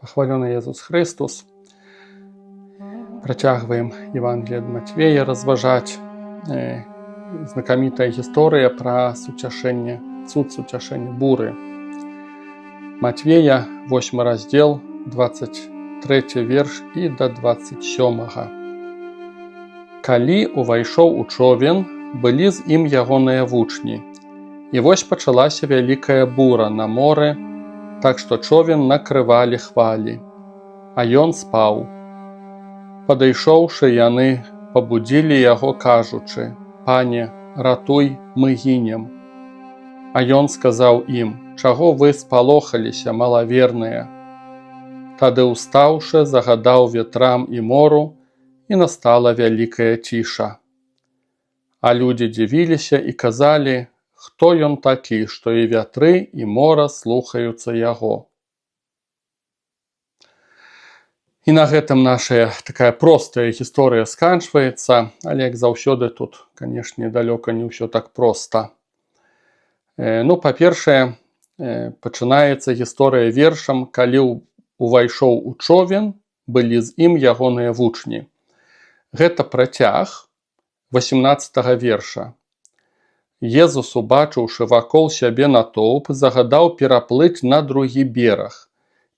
Похвален Иисус Христос. Протягиваем Евангелие от Матвея разважать. Знакомитая история про сутяшение, цуд сутяшения буры. Матвея, 8 раздел, 23 верш и до 27. Калі увайшоў у човен, былі з ім ягоныя вучні. І вось пачалася вялікая бура на моры, так што човен накрывалі хвалі, а ён спаў. Падышоўшы яны, пабудзілі яго, кажучы: «Пане, ратуй, мы гінем». А ён сказаў ім: «Чаго вы спалохаліся, малаверныя?» Тады, устаўшы, загадаў ветрам і мору, і настала вялікая ціша. А людзі дзівіліся і казалі: «Хто ён такі, што і вятры, і мора слухаюцца яго?» І на гэтым наша такая простая гісторыя сканчваецца, але, як заўсёды, тут, канешне, далёка не ўсё так проста. Па-першае, пачынаецца гісторыя вершам: «Калі увайшоў у човен, былі з ім ягоныя вучні». Гэта працяг 18 верша. Езус, убачыўшы вакол сябе натоўп, загадаў пераплыць на другі бераг.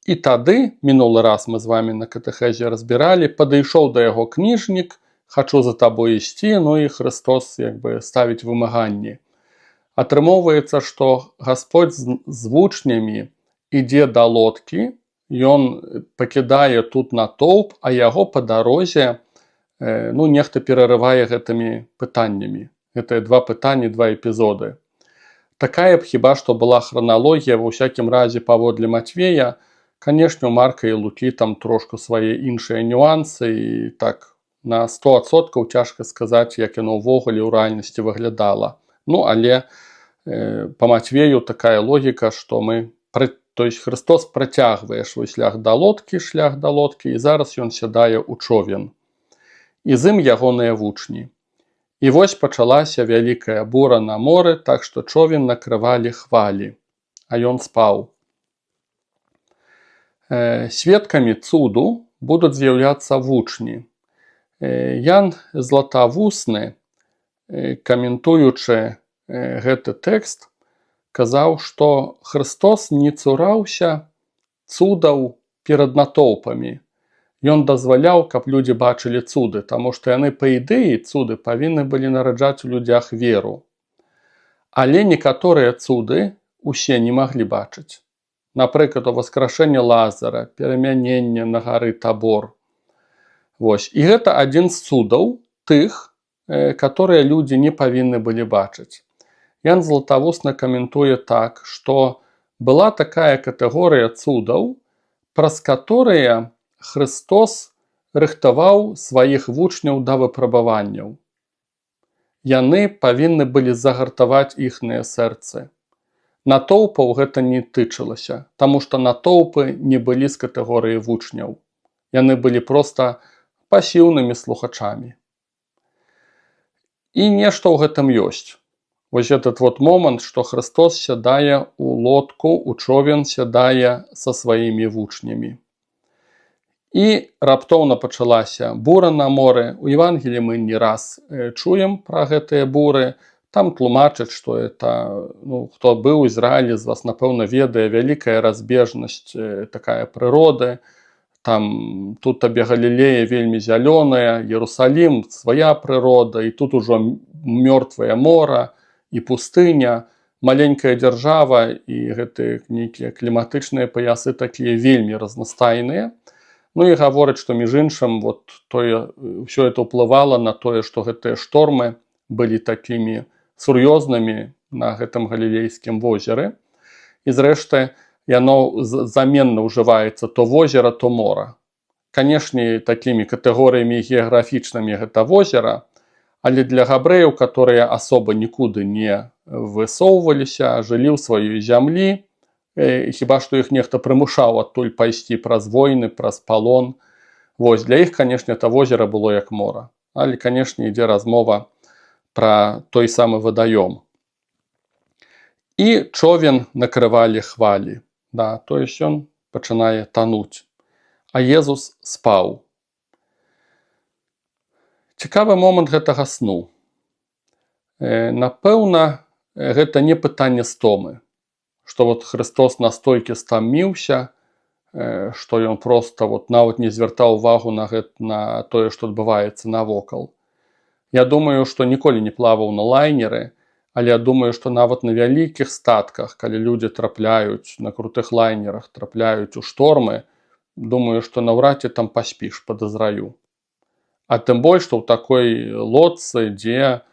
І тады, мінулы раз мы з вамі на катэхезе разбіралі, падышоў да яго кніжнік: «Хачу за табой ісці», і Христос ставіць вымаганні. Атрымоўваецца, што Гасподзь з вучнямі ідзе да лодкі, ён пакідае тут натоўп, а яго па дарозе нехта перарывае гэтымі пытаннямі. Гэта два пытанні, два эпізоды. Такая б хіба што была храналогія, ва ўсякім разе паводле Матвея. Канешне, у Марка і Лукі там трошку свае іншыя нюансы, і так на 100% цяжка сказаць, як яно ўвогуле ў рэальнасці выглядала. Але па Матвею такая логіка, што Христос працягвае свой шлях да лодкі, і зараз ён сядае ў човен. І з ім ягоныя вучні. І вось пачалася вялікая бура на моры, так што човен накрывалі хвалі, а ён спаў. Сведкамі цуду будуць з'яўляцца вучні. Ян Златавусны, каментуючы гэты тэкст, казаў, што Христос не цураўся цудаў перад натоўпамі. Ён дазваляў, каб людзі бачылі цуды, таму што яны, па ідэі, цуды павінны былі нараджаць у людзях веру. Але некаторыя цуды усе не маглі бачыць. Напрыклад, уваскрашэнне Лазара, перамяненне на гары Табор. І гэта адзін з цудаў тых, которые людзі не павінны былі бачыць. Ян Златавусны каментуе так, што была такая катэгорыя цудаў, праз каторыя Христос рыхтаваў сваіх вучняў да выпрабаванняў. Яны павінны былі загартаваць іхныя сэрцы. Натоўпаў гэта не тычылася, таму што натоўпы не былі з катэгорыі вучняў. Яны былі проста пасіўнымі слухачамі. І нешта ў гэтым ёсць. Вось этот момант, што Христос сядае ў лодку, у човен сядае са сваімі вучнямі. І раптоўна пачалася бура на моры. У Евангеліі мы не раз чуем пра гэтыя буры. Там тлумачаць, што это, хто быў у Ізраілі з вас, напэўна, ведае, вялікая разбежнасць такая прыроды. Там тут табе Галілея вельмі зялёная, Иерусалим свая прырода, і тут ужо мёртвае мора і пустыня, маленькая дзяржава, і гэтыя нейкія кліматычныя паясы такія вельмі разнастайныя. І гавораць, што між іншым ўсё это ўплывала на тое, што гэтыя штормы былі такімі сур'ёзнымі на гэтым галілейскім возеры. І зрэшты, яно заменна ўжываецца то возера, то мора. Канешне, такімі катэгорыямі геаграфічнымі гэта возера, але для габрэяў, которые асоба нікуды не высоўваліся, жылі ў сваёй зямлі, хіба што іх нехта прымушаў адтуль пайсці праз войны, праз палон. Для іх, канешне, это возера было як мора. Але, канешне, ідзе размова пра той самы вадаём. І човен накрывалі хвалі. То есть ён пачынае тануць. а Езус спаў. Цікавы момант гэтага сну. Напэўна, гэта не пытанне стомы, што вот Христос настолькі стаміўся, што ён проста нават не звяртаў увагу на тое, што адбываецца навокал. Я думаю, што ніколі не плаваў на лайнеры, але я думаю, што нават на вялікіх статках, калі людзі трапляюць на крутых лайнерах, трапляюць у штормы, думаю, што наўрад ці там паспіш, падазраю. А тым больш, што ў такой лодцы, дзе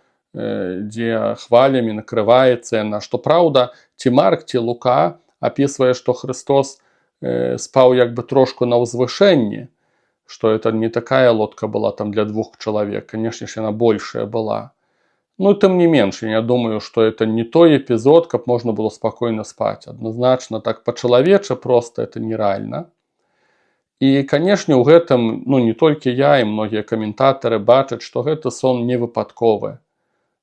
хвалямі накрываецца яна. Што праўда, ці Марк, ці Лука апісвае, што Христос спаў як бы трошку на ўзвышэнні, што это не такая лодка была там для 2 чалавек, канешне ж, яна большая была. Ну, тым не менш, я думаю, што это не той эпізод, каб можна было спакойна спаць. Адназначна, так па-чалавеча проста это нерэальна. І, канешне, у гэтым, не толькі я, і многія каментатары бачаць, што гэты сон не выпадковы.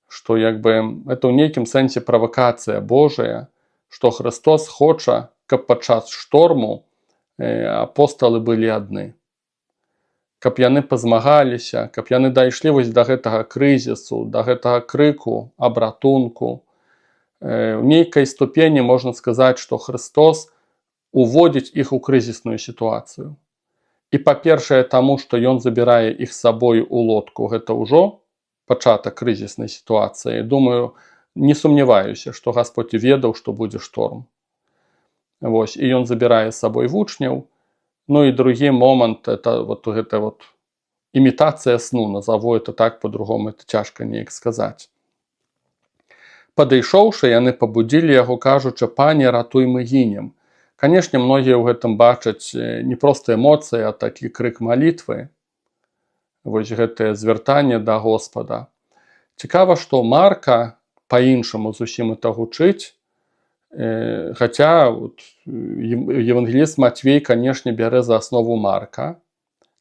Што, як бы, это ў нейкім сэнсе правакацыя Божая, што Христос хоча, каб падчас шторму апосталы былі адны. Каб яны пазмагаліся, каб яны дайшлі вось да гэтага крызісу, да гэтага крыку аб ратунку. У нейкай ступені можна сказаць, што Христос уводзіць іх у крызісную сітуацыю. І па-першае, таму, што ён забірае іх з сабою у лодку, гэта ўжо пачатак крызіснай сітуацыі. Думаю, не сумняваюся, што Гасподь ведаў, што будзе шторм. Вось, і ён забірае з сабой вучняў. Ну і другі момант, это гэта імітацыя сну, назову это так, по-другому это цяжка неяк сказаць. Падышоўшы, яны пабудзілі яго, кажучы: «Пане, ратуй, мы гінем». Канешне, многія ў гэтым бачаць не проста эмоцыі, а такі крык малітвы. Вось гэтае звяртанне да Господа. Цікава, што Марка па-іншаму зусім это гучыць, хаця евангеліст Матвей, канешне, бярэ за аснову Марка,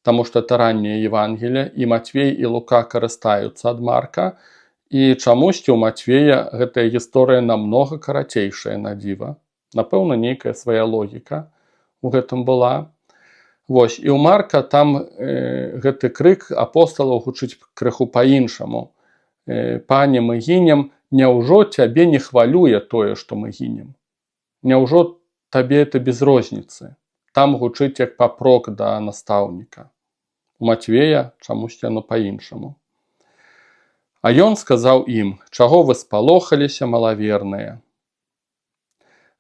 таму што это ранняе Евангелие, і Матвей, і Лука карыстаюцца ад Марка, і чамусьці ў Матвея гэтая гісторыя намнога карацейшая, на дзіва. Напэўна, нейкая свая логіка у гэтым была. Вось, і ў Марка там гэты крык апосталаў гучыць крыху па-іншаму. «Пане, мы гінем, няўжо цябе не хвалюе тое, што мы гінем? Няўжо табе это без розніцы?» Там гучыць як папрок да настаўніка. У Матвея чамусьці яно па-іншаму. А ён сказаў ім: «Чаго вы спалохаліся, малаверныя?»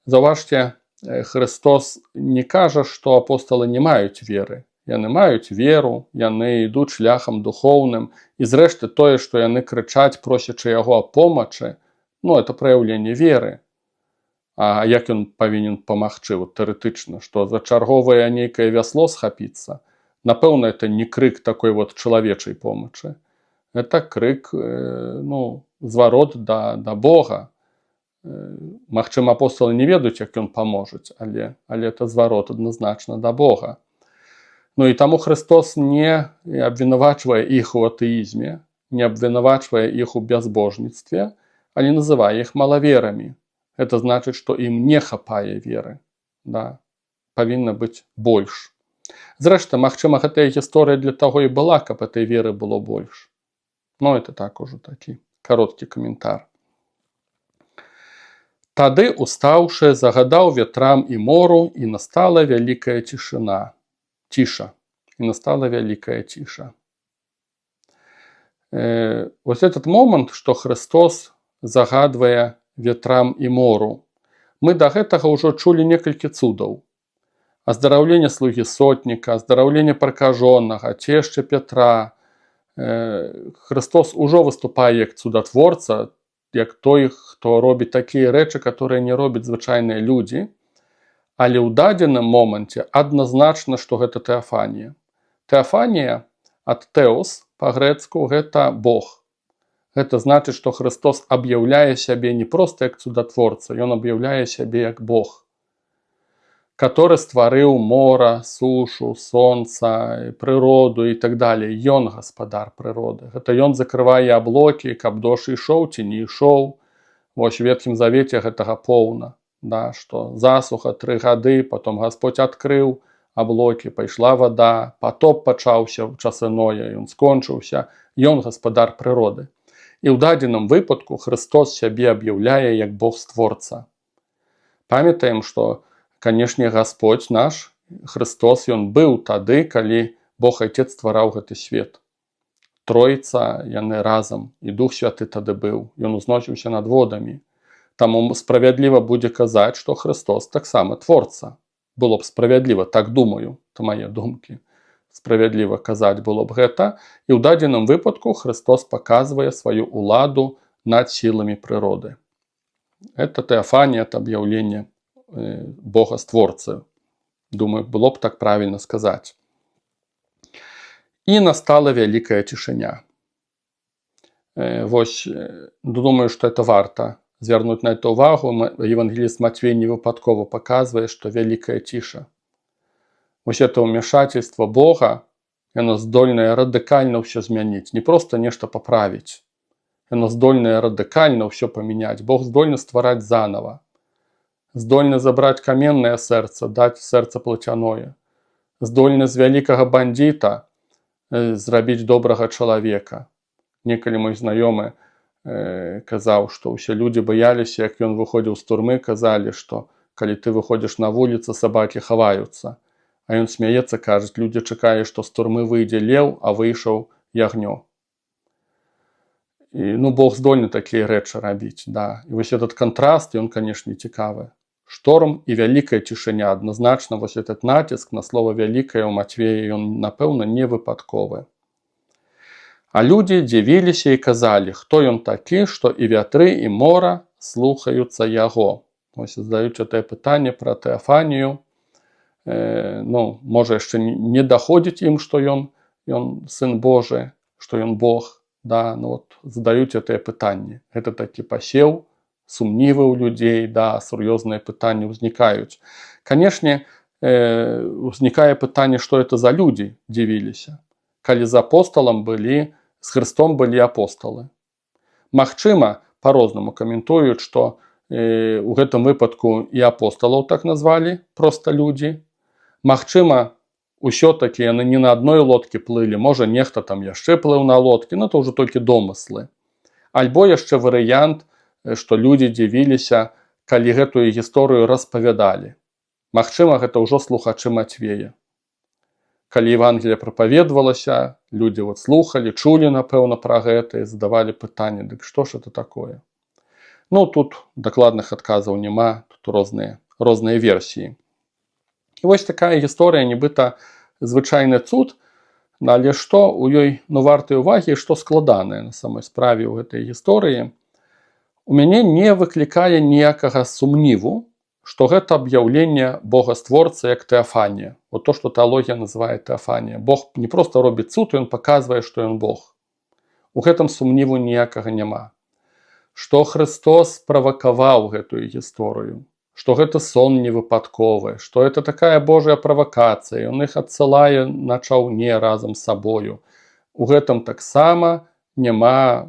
Заўважце, Христос не кажа, што апосталы не маюць веры. Яны маюць веру, яны ідуць шляхам духоўным, і зрэшты тое, што яны крычаць, просячы яго аб помачы, это праяўленне веры. А як ён павінен памагчы, тэарэтычна, што за чарговае нейкае вясло схапіцца? Напэўна, это не крык такой чалавечай помачы. Это крык, зварот да Бога. Магчыма, апосталы не ведаюць, як ён паможаць, але это зварот адназначна да Бога. І таму Христос не абвінавачвае іх у атэізме, не абвінавачвае іх у бязбожніцтве, але называе іх малаверамі. Гэта значыць, што ім не хапае веры. Павінна быць больш. Зрэшты, магчыма, гэтая гісторыя для таго і была, каб этой веры было больш. Это так ужо такі кароткі каментар. Тады, устаўшы, загадаў ветрам і мору, і настала вялікая ціша. І настала вялікая ціша. Вось этот момант, што Христос загадвае ветрам і мору. Мы да гэтага ўжо чулі некалькі цудаў. Аздараўленне слугі сотніка, аздараўленне пракажонага, цешча Петра. Христос ужо выступае як цудатворца, як той, хто робіць такія рэчы, которые не робяць звычайныя людзі. Але ў дадзеным моманце адназначна, што гэта тэафанія. Тэафанія ад «теос» па-грэцку гэта Бог. Гэта значыць, што Христос аб'яўляе сябе не проста як цудатворца, ён аб'яўляе сябе як Бог, который стварыў мора, сушу, сонца, прыроду і так далее. Ён гаспадар прыроды. Гэта ён закрывае аблокі, каб дождж ішоў ці не ішоў. Вось у Ветхім Завеце гэтага поўна. Што засуха 3 гады, потом Гасподь адкрыў, аблокі, пайшла вада, патоп пачаўся ў часы Ноя, ён скончыўся, ён гаспадар прыроды. І ў дадзеным выпадку Христос сябе аб'яўляе як Бог-створца. Памятаем, што, канешне, Гасподзь наш, Христос, ён быў тады, калі Бог Айцец ствараў гэты свет. Тройца, яны разам, і Дух Святы тады быў, ён узносіўся над водамі. Таму справядліва будзе казаць, што Христос таксама творца. Было б справядліва, так думаю, то мае думкі. Справядліва казаць было б гэта, і ў дадзеным выпадку Христос паказвае сваю ўладу над сіламі прыроды. Это теофанія, это аб'яўленне Бога-створцы. Думаю, было б так правільна сказаць. І настала вялікая цішыня. Вось, думаю, што это варта звярнуць на это ўвагу. Евангеліст Матвей невыпадкова паказвае, што вялікая ціша. Вось это ўмешательство Бога, яно здольнае радыкальна ўсё змяніць, не проста нешта паправіць. Яно здольнае радыкальна ўсё памяняць. Бог здольны ствараць занава. Здольны забраць каменнае сэрца, даць сэрца плацяное. Здольны з вялікага бандіта зрабіць добрага чалавека. Некалі мой знаёмы казаў, што ўсе людзі баяліся, як ён выходзіў з турмы, казалі, што калі ты выходзіш на вуліцы, сабакі хаваюцца. А ён смяецца, кажа, людзі чакалі, што з турмы выйдзе леў, а выйшаў ягнё. І, Бог здольны такія рэчы рабіць, да. І вось этот кантраст, ён, канешне, цікавы. Шторм і вялікая цішыня. Адназначна, вось этот націск на слова вялікае ў Матвея, ён, напэўна, не выпадковы. А людзі дзівіліся і казалі, хто ён такі, што і вятры, і мора слухаюцца яго. Вось задаюць гэтае пытанне пра тэафанію. Можа, яшчэ не даходзіць ім, што ён сын Божы, што ён Бог. Да, задаюць гэтае пытанне. Гэта такі пасеў, сумнівы ў людзей, да, сур'ёзныя пытанні ўзнікаюць. Канешне, узнікае пытанне, што это за людзі дзівіліся. Калі з апосталам былі, з Христом былі апосталы. Магчыма, па-рознаму каментуюць, што у гэтым выпадку і апосталаў так назвалі, проста людзі. Магчыма, усё-такі яны не на адной лодкі плылі, можа, нехта там яшчэ плыў на лодкі, то ўжо толькі домыслы. Альбо яшчэ варыянт, што людзі дзівіліся, калі гэтую гісторыю распавядалі. Магчыма, гэта ўжо слухачы Матвея. Калі Евангелие прапаведвалася, людзі слухалі, чулі, напэўна, пра гэта і задавалі пытанне, дык што ж это такое? Тут дакладных адказаў няма, тут розныя версіі. І вось такая гісторыя, нібыта звычайны цуд, але што ў ёй вартай увагі, што складанае на самой справе ў гэтай гісторыі, у мяне не выклікае ніякага сумніву, што гэта аб'яўленне Бога-створцы як тэафанія. То, што тэалогія называе тэафанія. Бог не проста робіць цуд, ён паказвае, што ён Бог. У гэтым сумніву ніякага няма. Што Христос правакаваў гэтую гісторыю, што гэта сон невыпадковы, што это такая Божая правакацыя, ён іх адсылае на чаўне разам з сабою. У гэтым таксама няма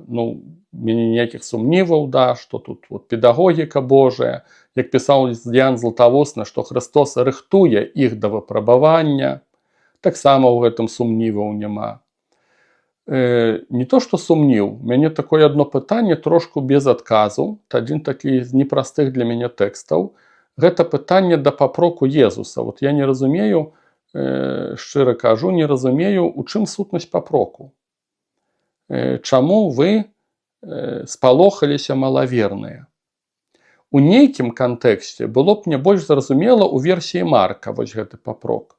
ніякіх сумніваў, да, што тут педагогіка Божая, як пісаў Ян Златавусны, што Христос рыхтуе іх да выпрабавання, таксама ў гэтым сумніваў няма. Не то, што сумніў, у мяне такое адно пытанне трошку без адказу, адзін такі з непростых для мяне тэкстаў, гэта пытанне да папроку Езуса. Я не разумею, шчыра кажу, не разумею, у чым сутнасць папроку. Чаму вы спалохаліся малаверныя? У нейкім кантэксце было б мне больш зразумела ў версіі Марка вось гэты папрок.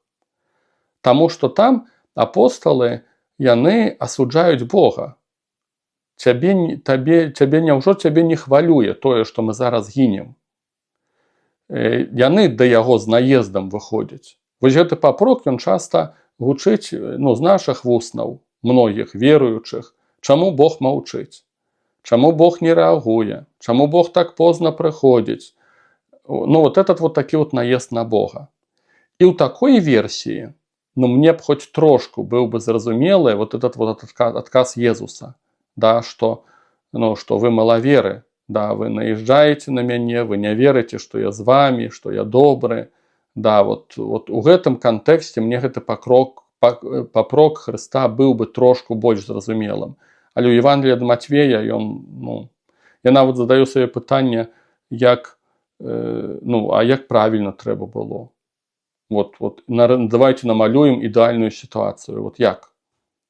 Таму што там апосталы, яны асуджаюць Бога. Няўжо цябе не хвалюе тое, што мы зараз гінем? Яны да яго з наездам выходзяць. Вось гэты папрок, ён часта гучыць з нашых вуснаў, многіх веруючых. Чаму Бог маўчыць? Чаму Бог не рэагуе? Чаму Бог так позна прыходзіць? Этот такі наезд на Бога. І ў такой версіі, мне б хоць трошку быў бы зразумелы этот адказ Езуса, да, што вы малаверы, да, вы наезжаеце на мяне, вы не верыце, што я з вамі, што я добры, Да, вот у гэтым кантэксце мне гэты папрок Хрыста быў бы трошку больш зразумелым. Але ў Евангеліі ад Матвея я нават задаю сабе пытанне, як правільна трэба было. Давайте намалюем ідэальную сітуацыю. Як?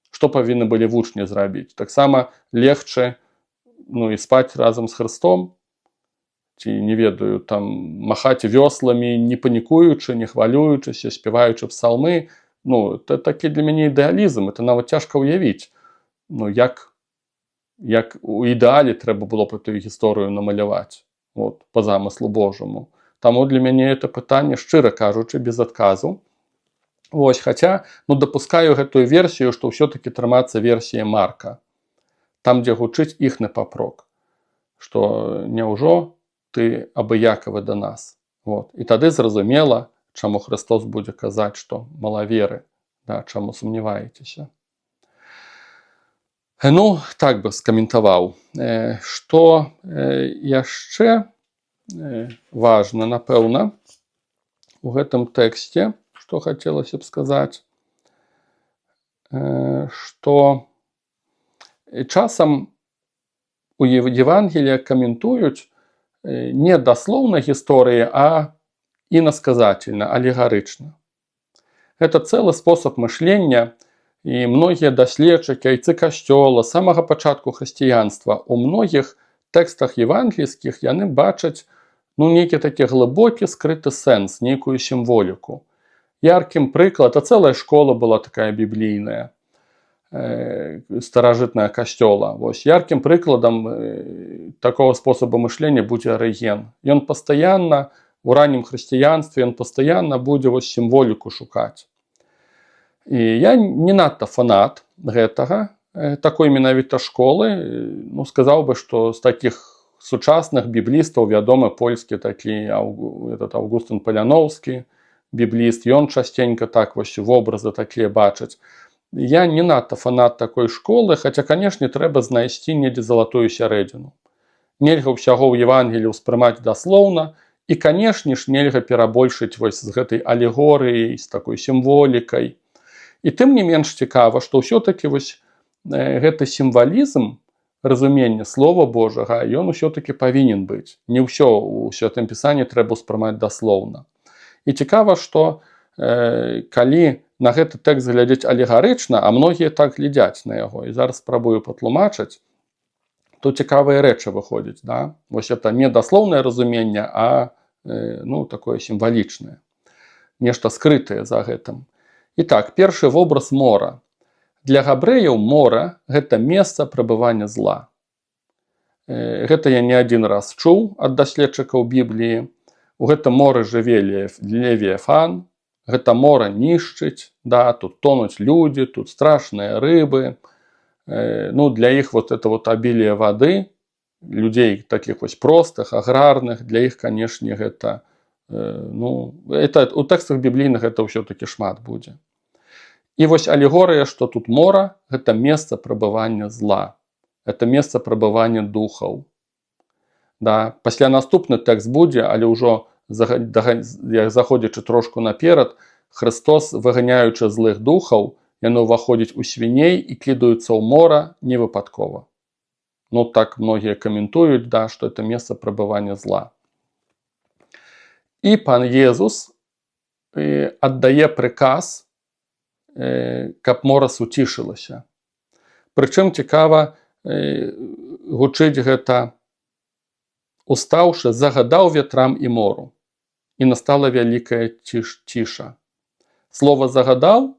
Што павінны былі вучні зрабіць? Таксама легчы і спаць разам з Хрыстом, ці, не ведаю, там махаць вёсламі, не панікуючы, не хвалюючыся, спяваючы псалмы. Это такі для мяне ідэалізм, это нават цяжка ўявіць. Як у ідэале трэба было б эту гісторыю намаляваць, па замыслу Божаму. Таму для мяне это пытанне, шчыра кажучы, без адказу. Хаця, дапускаю гэтую версію, што ўсё-такі трымацца версія Марка. Там, дзе гучыць іхны папрок. Што няўжо ты абыякавы да нас. І тады зразумела, чаму Христос будзе казаць, што малаверы, чаму сумняваецеся. Так бы скаментаваў. Што яшчэ важна, напэўна, у гэтым тэксце, што хацелася б сказаць, што часам у Евангелія каментуюць не даслоўна гісторыі, а інасказательна, алегарычна. Гэта цэлы спосаб мышлення, і многія даследчыкі, айцы касцёла, з самага пачатку хрысціянства, у многіх тэкстах евангельскіх яны бачаць нейкі такі глыбокі скрыты сэнс, нейкую сімволіку. Яркім прыклад, цэлая школа была такая біблійная, старажытная касцёла. Яркім прыкладам такого спосабу мышлення будзе Арыген. Ён пастаянна, у раннім хрысціянстве, ён пастаянна будзе сімволіку шукаць. І я не надта фанат гэтага, такой менавіта школы. Сказаў бы, што з такіх сучасных біблістаў вядомы польскі такі Аўгустын Паляноўскі, бібліст, ён частенька так вобразы такія бачыць. Я не надта фанат такой школы, хаця, канешне, трэба знайсці недзе залатую сярэдзіну. Нельга ўсяго ў Евангеліі ўспрымаць даслоўна, і, канешне ж, нельга перабольшыць з гэтай алегорыяй, з такой сімволікай. І тым не менш цікава, што ўсё-такі гэты сімвалізм разумення Слова Божага, ён ўсё-такі павінен быць. Не ўсё ў Святым Пісанні трэба ўспрымаць даслоўна. І цікава, што калі на гэты тэкст глядзець алегарычна, а многія так глядзяць на яго, і зараз спрабую патлумачыць, то цікавыя рэчы выходзяць. Это не даслоўнае разуменне, а такое сімвалічнае. Нешта скрытае за гэтым. І так, першы вобраз мора. Для габрэяў мора – гэта месца прабывання зла. Гэта я не адзін раз чуў ад даследчыкаў Бібліі. У гэтым моры жыве Левіяфан. Гэта мора нішчыць, тут тонуць людзі, тут страшныя рыбы. Для іх это абілие вады, людзей такіх простых, аграрных, для іх, канешне, гэта, у тэкстах біблійных гэта ўсё-такі шмат будзе. І алегорыя, што тут мора, гэта месца прабывання зла. Гэта месца прабывання духаў. Пасля наступны тэкст будзе, але ўжо заходзячы трошку наперад, Христос, выганяючы злых духаў, яны ўваходзяць у свіней і кідаюцца ў мора невыпадкова. Так многія каментуюць, што это месца прабывання зла. І пан Езус аддае прыказ, каб мора суцішылася. Прычым цікава гучыць гэта: «Устаўшы, загадаў ветрам і мору, і настала вялікая ціша». Слова «загадаў»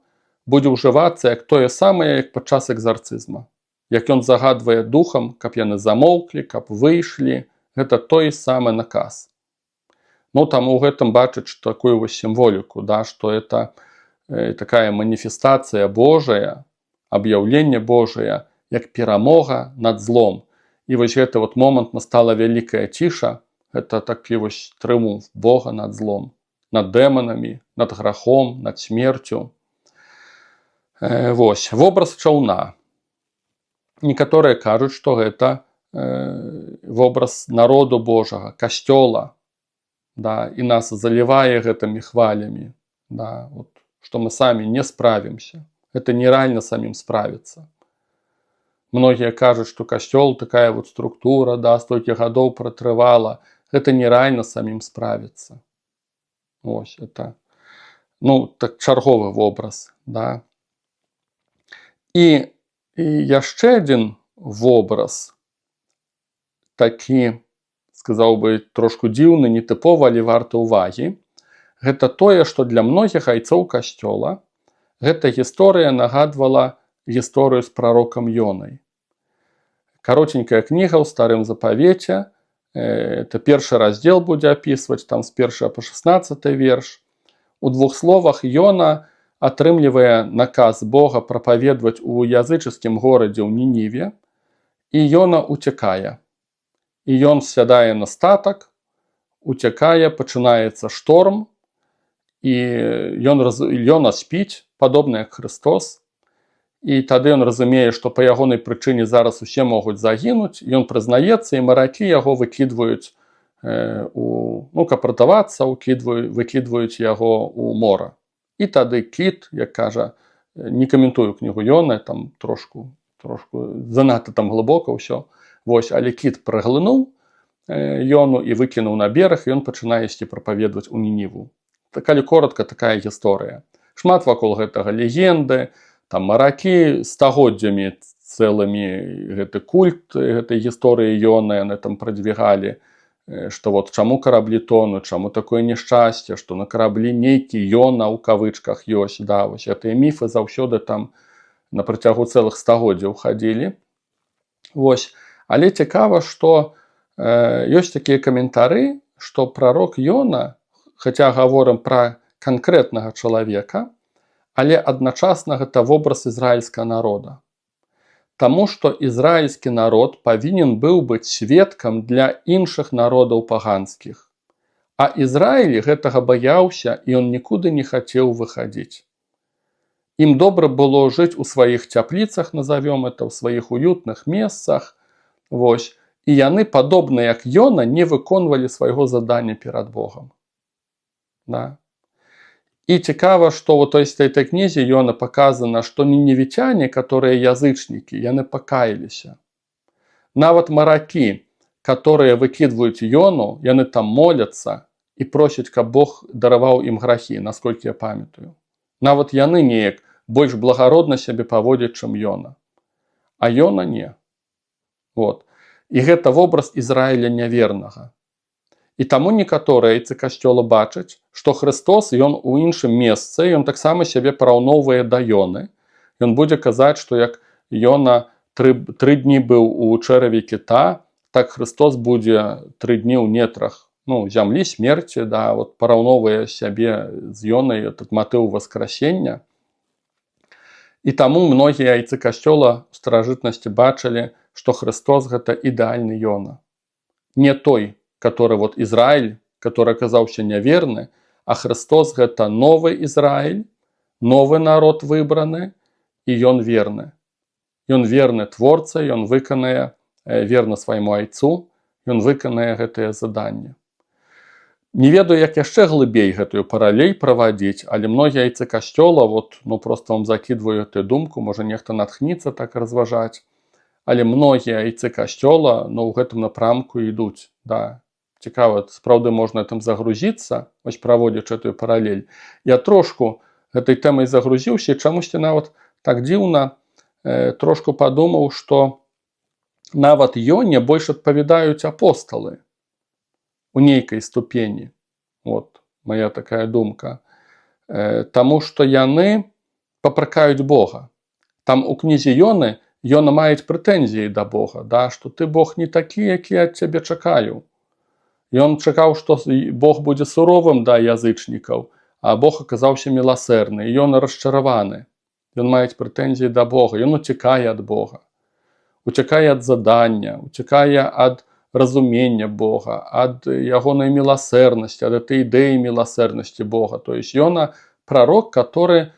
будзе ўжывацца як тое самае, як падчас экзарцызма. Як ён загадвае духам, каб яны замоўклі, каб выйшлі, гэта той самы наказ. Таму ў гэтым бачыць такую сімволіку, што это такая маніфестацыя Божая, аб'яўленне Божае, як перамога над злом. І гэты момант настала вялікая ціша, гэта такі трыумф Бога над злом, над дэманамі, над грахом, над смерцю. Вобраз чаўна. Некаторыя кажуць, што гэта вобраз народу Божага, касцёла. да, и нас заливае гэтымі хвалямі, да, вот, что мы сами не справимся. Это нереально самим справиться. Многие кажут, что касцёл такая вот структура, да, столько годов протрывала. Это нереально самим справиться. Ось, это, ну, так чарговы вобраз, да. І яшчэ адзін вобраз, такі, сказаў бы, трошку дзіўны, нетыповы, але варты ўвагі. Гэта тое, што для многіх айцоў касцёла гэта гісторыя нагадвала гісторыю з прарокам Ёнай. Каротенькая кніга ў Старым Запавеце, это першы раздзел будзе апісваць, там з 1 па 16 верш. У двух словах Ёна атрымлівае наказ Бога прапаведваць у языческім горадзе ў Нініве, і Ёна уцякае. І ён сядае на статак, уцякае, пачынаецца шторм, і Ёна спіць, падобна як Христос. І тады ён разумее, што па ягонай прычыне зараз усе могуць загінуць, ён прызнаецца, і маракі яго выкідваюць, каб ратавацца, выкідваюць яго ў мора. І тады кіт, як кажа, не каментую кнігу Ёны, там трошку занадта там глыбока ўсё, вось, але кіт праглынуў Ёну і выкінуў на бераг, і ён пачынае ісці прапаведваць у Нініву. Калі коротка, такая гісторыя. Шмат вакол гэтага легенды, там маракі стагоддзямі цэлымі гэты культ гэтай гісторыі Ёны, яны там прадвігалі, што вот чаму караблі тонуць, чаму такое няшчасце, што на караблі нейкі Ёна ў кавычках ёсць, да, вось гэтыя міфы заўсёды там на працягу цэлых стагоддзяў хадзілі. Вось, але цікава, што ёсць такія каментары, што прарок Ёна, хаця гаворым пра канкрэтнага чалавека, але адначасна гэта вобраз ізраільскага народа. Таму што ізраільскі народ павінен быў быць сведкам для іншых народаў паганскіх. А Ізраіль гэтага баяўся, і ён нікуды не хацеў выхадзіць. Ім добра было жыць у сваіх цяпліцах, назовём это, ў сваіх уютных месцах, вось, і яны, падобна як Ёна, не выконвалі свайго задання перад Богам. Да. І цікава, што ў той кнізе Ёна паказана, што нінівіцяне, которые язычнікі, яны пакаяліся. Нават маракі, которые выкідваюць Ёну, яны там моляцца і просяць, каб Бог дараваў ім грахі, насколькі я памятаю. Нават яны неяк больш благародна сябе паводзяць, чым Ёна. А Ёна не. Вот. І гэта вобраз Ізраіля нявернага. І таму некаторыя айцы касцёла бачаць, што Христос, ён у іншым месцы, ён таксама сябе параўноўвае да Ёны. Ён будзе казаць, што як Ёна 3 дні быў у чэраве кіта, так Христос будзе 3 дні ў нетрах, зямлі, смерці, да, вот параўноўвае сябе з Ёнай, этот матыў васкрасення. І таму многія айцы касцёла ў старажытнасці бачылі, што Христос гэта ідэальны Ёна. Не той, который вот Израиль, который оказался неверный, а Христос гэта новый Израиль, новый народ выбраны, и ён верны. Ён верны творца, ён выканае верна свайму айцу, ён выканае гэтае заданне. Не ведаю, як яшчэ глыбей гэтую паралель правадзіць, але многія айцы касцёла, просто вам закідваю гэтую думку, можа нехта натхніцца так разважаць, але многія айцы касцёла, ў гэтым напрамку ідуць, да. Цікава, справді можна там загрузіцца, ось праводзячы гэтую паралель. Я трошку гэтай тэмай загрузіўся, і чамусьці нават так дзіўна трошку падумаў, што нават Ёне больш адпавядаюць апосталы у нейкай ступені. Вот, моя такая думка. Таму што яны папракаюць Бога. Там у кнізе Ёны Ёна мае прэтэнзіі да Бога, да, што ты, Бог, не такі, які я ад цябе чакаю. Ён чакаў, што Бог будзе суровым да язычнікаў, а Бог аказаўся міласэрны, і ён расчараваны. Ён мае прэтэнзіі да Бога, ён уцякае ад Бога. Уцякае ад задання, уцякае ад разумення Бога, ад ягонай міласэрнасці, ад этой ідэі міласэрнасці Бога. То есть Ёна прарок, который,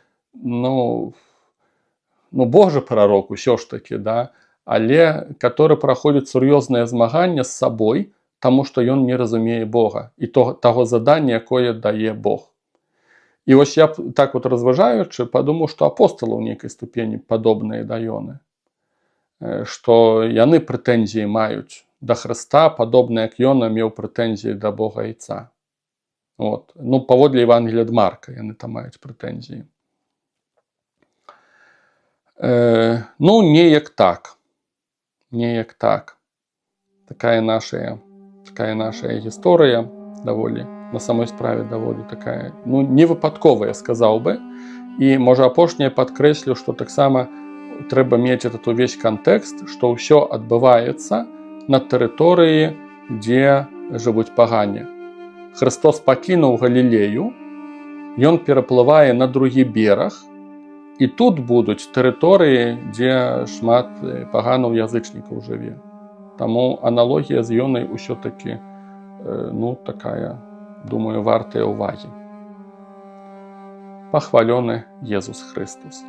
Божий прарок усё ж таки, да, але который праходзіць сур'ёзнае змаганне з сабой, таму што ён не разумее Бога і таго задання, якое дае Бог. І вось я так вот разважаючы падумаў, што апосталы ў нейкай ступені падобныя да Ёны, што яны прэтэнзіі маюць да Хрыста, падобна як Ёна меў прэтэнзіі да Бога Айца. От. Ну, паводле Евангелія ад Марка яны там маюць прэтэнзіі. Ну, неяк так. Неяк так. Такая наша гісторыя даволі, на самой справе даволі такая, ну, не выпадковая, сказаў бы. І, можа, апошняе падкрэслю, што таксама трэба мець этот увесь кантэкст, што ўсё адбываецца на тэрыторыі, дзе жывуць пагане. Хрыстос пакінуў Галілею, ён пераплывае на другі бераг, і тут будуць тэрыторыі, дзе шмат паганаў язычнікаў жыве. Таму аналогія з Ёнай усё-такі, ну, такая, думаю, вартая ўвагі. Пахвалёны Езус Христос.